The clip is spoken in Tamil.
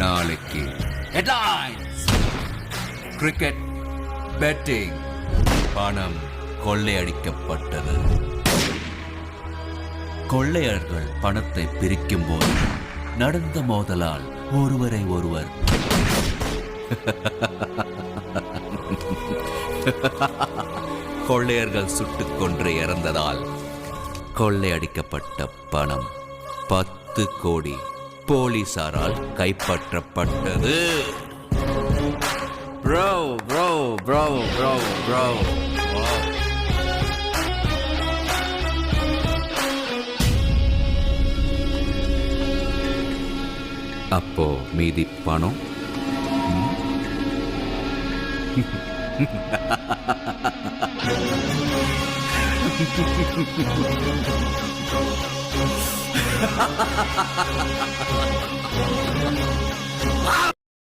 நாளைக்கு ஹெட்லைன்ஸ். கிரிக்கெட் பெட்டிங், பணம் கொள்ளையடிக்கப்பட்டது. கொள்ளையர்கள் பணத்தை பிரிக்கும் போது நடந்த மோதலால் ஒருவரை ஒருவர் கொள்ளையர்கள் சுட்டுக் கொன்று இறந்ததால் கொள்ளையடிக்கப்பட்ட பணம் 10 கோடி போலீசாரால் கைப்பற்றப்பட்டது. Bro bro bro bro bro அப்போ மீதி பணம்